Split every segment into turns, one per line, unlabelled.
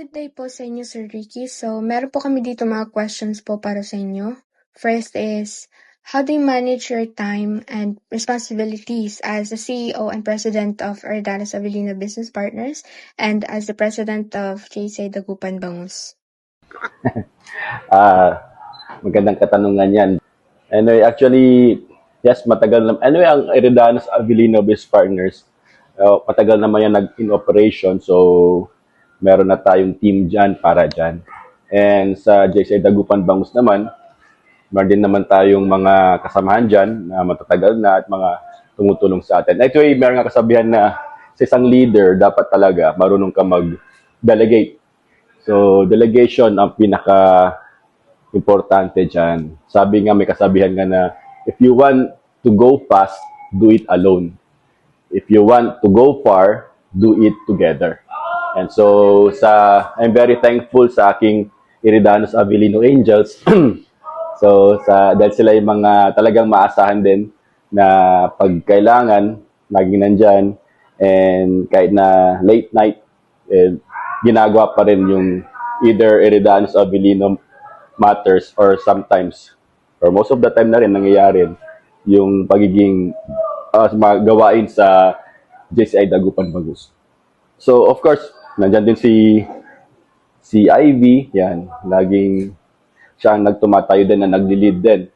Good day po sa inyo, Sir Ricky. So, meron po kami dito mga questions po para sa inyo. First is, how do you manage your time and responsibilities as the CEO and President of Ardanas Avellino Business Partners and as the President of JCI Dagupan Bangus?
Magandang katanungan yan. Anyway, actually, yes, matagal na. Anyway, ang Ardanas Avellino Business Partners, matagal naman yan in operation. So, meron na tayong team dyan para dyan. And sa JCI Dagupan Bangus naman, meron din naman tayong mga kasamahan dyan na matatagal na at mga tumutulong sa atin. Actually, meron nga kasabihan na sa isang leader, dapat talaga marunong ka mag-delegate. So, delegation ang pinaka-importante dyan. Sabi nga, may kasabihan nga na, if you want to go fast, do it alone. If you want to go far, do it together. And so, I'm very thankful sa aking Iridanos Avellino Angels. So, dahil sila yung mga talagang maasahan din na pagkailangan, laging nandyan. And kahit na late night, ginagawa pa rin yung either Iridanos Avellino matters or sometimes, or most of the time na rin nangyayari yung pagiging mga gawain sa JCI Dagupan Bangus. So, of course, nandyan din si Ivy, yan, laging siya ang nagtumatayo din na nagli-lead din.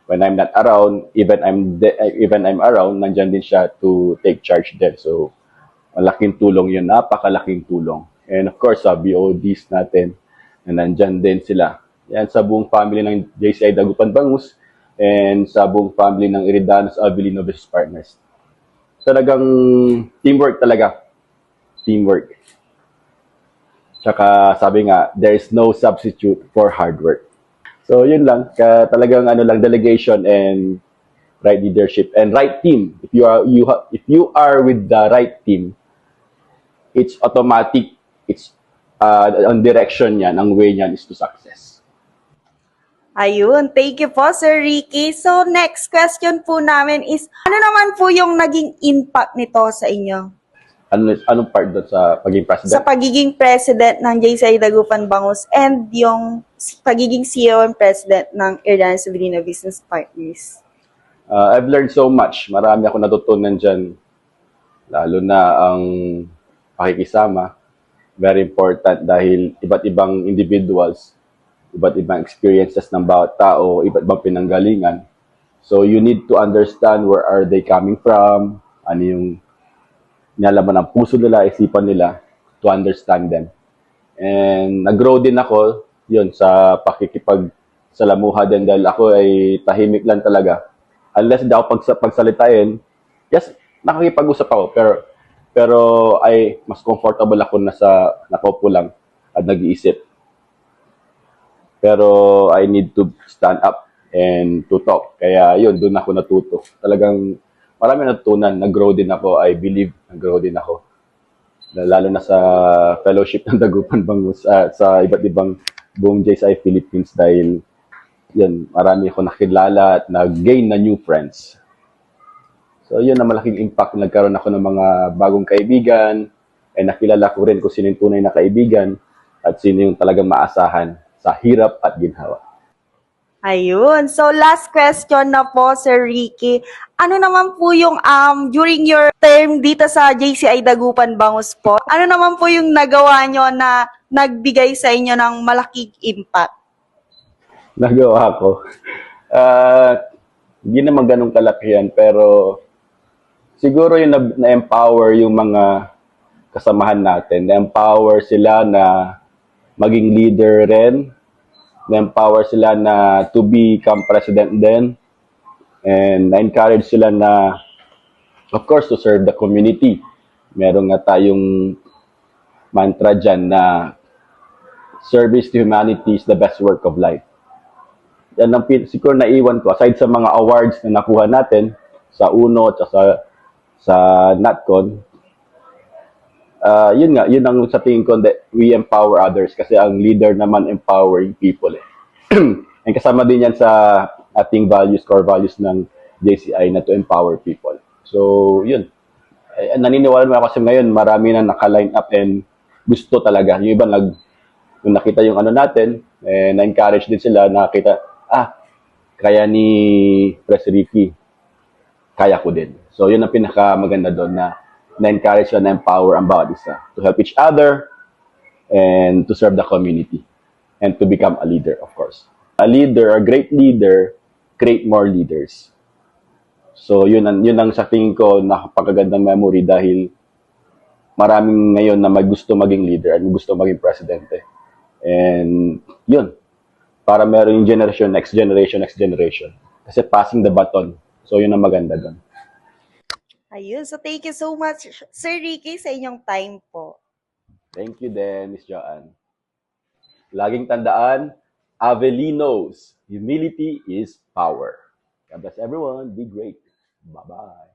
When I'm not around, even I'm around, nandyan din siya to take charge din. So, malaking tulong yun, napakalaking tulong. And of course, sa BODs natin, na nandyan din sila. Yan, sa buong family ng JCI Dagupan Bangus and sa buong family ng Iridanos Avellino Business Partners. Talagang teamwork talaga. Teamwork. Tsaka sabi nga, there is no substitute for hard work. So yun lang, talagang delegation and right leadership and right team. If you are with the right team, it's automatic. It's ang direction niyan, ang way niyan is to success.
Ayun, thank you po, Sir Ricky. So, next question po namin is, ano naman po yung naging impact nito sa inyo?
Anong part doon sa pagiging president?
Sa pagiging president ng JCI Dagupan Bangus and yung pagiging CEO and president ng Ardanas Avellino Business Partners.
I've learned so much. Marami ako natutunan dyan. Lalo na ang pakikisama. Very important dahil iba't ibang individuals, iba't ibang experiences ng bawat tao, iba't ibang pinanggalingan. So you need to understand where are they coming from, ano yung nilalaman ng puso nila, isipan nila, to understand them. And nag-grow din ako, yun, sa pakikipagsalamuha din dahil ako ay tahimik lang talaga. Unless hindi ako pagsalitain, yes, nakakipag-usap ako, pero ay mas comfortable ako na nakaupo lang at nag-iisip. Pero I need to stand up and to talk. Kaya yun, doon ako natuto. Talagang marami natutunan. Nag-grow din ako. I believe nag-grow din ako. Lalo na sa fellowship ng Dagupan Bangus sa iba't ibang buong JCI Philippines dahil yun, marami ako nakilala at nag-gain na new friends. So yun na malaking impact. Nagkaroon ako ng mga bagong kaibigan and nakilala ko rin kung sino yung tunay na kaibigan at sino yung talagang maasahan sa hirap at ginhawa.
Ayun. So, last question na po, Sir Ricky. Ano naman po yung, during your term dito sa JCI Dagupan Bangus po, ano naman po yung nagawa nyo na nagbigay sa inyo ng malaking impact?
Nagawa ko. Hindi naman ganun kalakihan, pero siguro yung na-empower yung mga kasamahan natin. Na-empower sila na maging leader rin. Na-empower sila na to become president din. And na-encourage sila na, of course, to serve the community. Meron nga tayong mantra dyan na service to humanity is the best work of life. Yan ang siguro naiwan ko. Aside sa mga awards na nakuha natin sa UNO at sa NatCon, yun ang sa tingin ko that we empower others kasi ang leader naman empowering people. And kasama din yan sa ating core values ng JCI na to empower people. So, yun. Naniniwala naman ako kasi ngayon marami na naka-line up and gusto talaga. Yung iba nung nakita yung ano natin, na-encourage din sila, nakita, kaya ni Pres Ricky, kaya ko din. So, yun ang pinakamaganda doon na na-encourage sila, na-empower ang bawat isa to help each other and to serve the community and to become a leader, of course. A leader, a great leader, create more leaders. So, yun ang sa tingin ko napakagandang memory dahil maraming ngayon na gusto maging leader at gusto maging presidente. And yun, para meron yung generation, next generation. Kasi passing the baton. So, yun ang maganda doon.
Ayun. So, thank you so much, Sir Ricky, sa inyong time po.
Thank you din, Miss Joanne. Laging tandaan, Avelinos, humility is power. God bless everyone. Be great. Bye-bye.